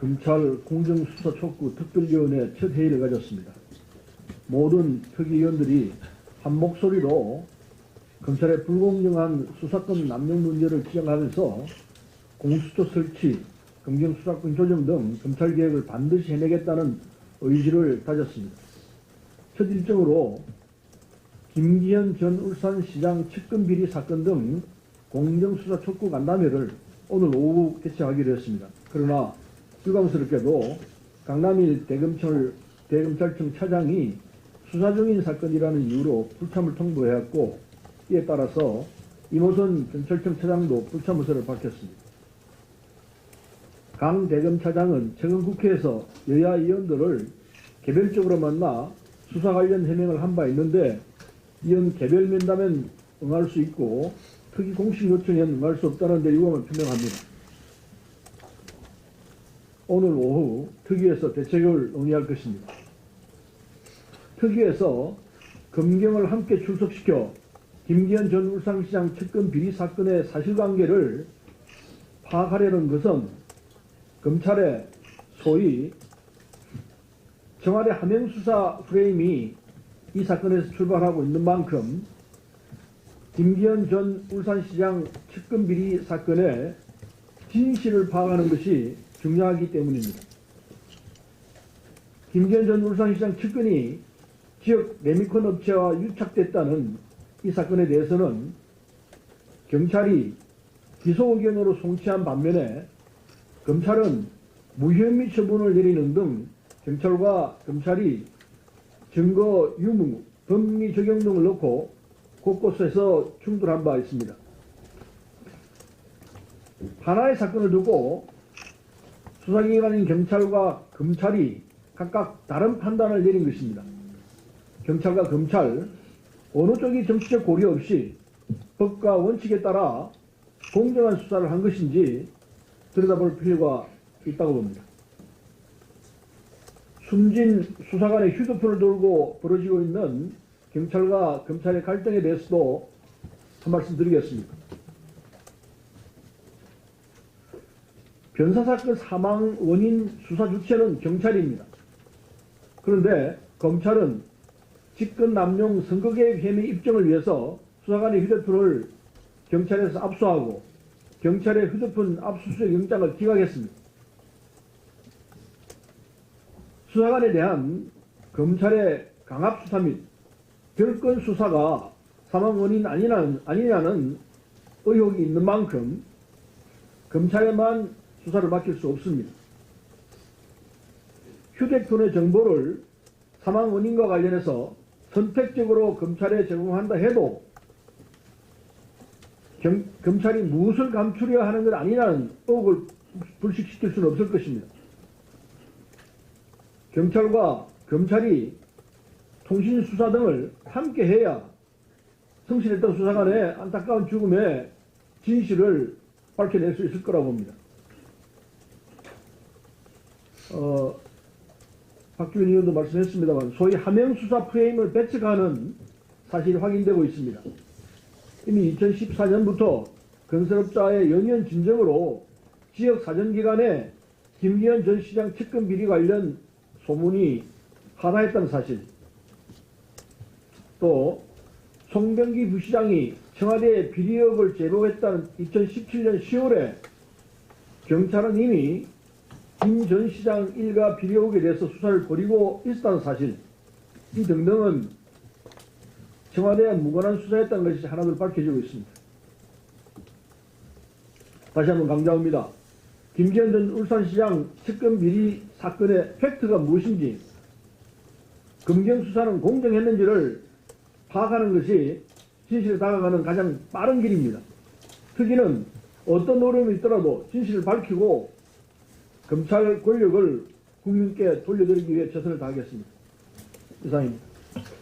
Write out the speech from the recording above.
검찰 공정수사 촉구 특별위원회 첫 회의를 가졌습니다. 모든 특위위원들이 한 목소리로 검찰의 불공정한 수사권 남용 문제를 지적하면서 공수처 설치, 검경수사권 조정 등 검찰개혁을 반드시 해내겠다는 의지를 다졌습니다. 첫 일정으로 김기현 전 울산시장 측근비리 사건 등 공정수사 촉구 간담회를 오늘 오후 개최하기로 했습니다. 그러나 유감스럽게도 강남일 대검찰청 차장이 수사 중인 사건이라는 이유로 불참을 통보해왔고, 이에 따라서 임호선 경찰청 차장도 불참 의사를 밝혔습니다. 강 대검차장은 최근 국회에서 여야 의원들을 개별적으로 만나 수사 관련 해명을 한 바 있는데, 이은 개별 면담엔 응할 수 있고 특위 공식 요청엔 응할 수 없다는 데 유감을 표명합니다. 오늘 오후 특위에서 대책을 논의할 것입니다. 특위에서 검경을 함께 출석시켜 김기현 전 울산시장 측근 비리 사건의 사실관계를 파악하려는 것은 검찰의 소위 청와대 하명수사 프레임이 이 사건에서 출발하고 있는 만큼 김기현 전 울산시장 측근 비리 사건의 진실을 파악하는 것이 중요하기 때문입니다. 김기현 전 울산시장 측근이 지역 레미콘 업체와 유착됐다는 이 사건에 대해서는 경찰이 기소 의견으로 송치한 반면에 검찰은 무혐의 처분을 내리는 등 경찰과 검찰이 증거 유무, 법리 적용 등을 넣고 곳곳에서 충돌한 바 있습니다. 하나의 사건을 두고 수사기관인 경찰과 검찰이 각각 다른 판단을 내린 것입니다. 경찰과 검찰 어느 쪽이 정치적 고려 없이 법과 원칙에 따라 공정한 수사를 한 것인지 들여다볼 필요가 있다고 봅니다. 숨진 수사관의 휴대폰을 들고 벌어지고 있는 경찰과 검찰의 갈등에 대해서도 한 말씀 드리겠습니다. 변사사건 사망 원인 수사 주체는 경찰입니다. 그런데 검찰은 직권 남용 선거개입 혐의 입증을 위해서 수사관의 휴대폰을 경찰에서 압수하고 경찰의 휴대폰 압수수색 영장을 기각했습니다. 수사관에 대한 검찰의 강압수사 및 별건 수사가 사망 원인 아니냐는 의혹이 있는 만큼 검찰에만 수사를 맡길 수 없습니다. 휴대폰의 정보를 사망 원인과 관련해서 선택적으로 검찰에 제공한다 해도 검찰이 무엇을 감추려 하는 것 아니냐는 의혹을 불식시킬 수는 없을 것입니다. 경찰과 검찰이 통신수사 등을 함께 해야 성실했던 수사관의 안타까운 죽음의 진실을 밝혀낼 수 있을 거라고 봅니다. 박주민 의원도 말씀했습니다만 소위 하명수사 프레임을 배척하는 사실이 확인되고 있습니다. 이미 2014년부터 건설업자의 연이은 진정으로 지역 사정기관에 김기현 전 시장 측근 비리 관련 소문이 하다했다는 사실, 또 송병기 부시장이 청와대에 비리 의혹을 제보했다는 2017년 10월에 경찰은 이미 김 전 시장 일가 비리 의혹에 대해서 수사를 벌이고 있었다는 사실, 이 등등은 청와대와 무관한 수사였다는 것이 하나둘 밝혀지고 있습니다. 다시 한번 강조합니다. 김기현 전 울산시장 측근 비리 사건의 팩트가 무엇인지, 검경수사는 공정했는지를 파악하는 것이 진실에 다가가는 가장 빠른 길입니다. 특위는 어떤 어려움이 있더라도 진실을 밝히고 검찰 권력을 국민께 돌려드리기 위해 최선을 다하겠습니다. 이상입니다.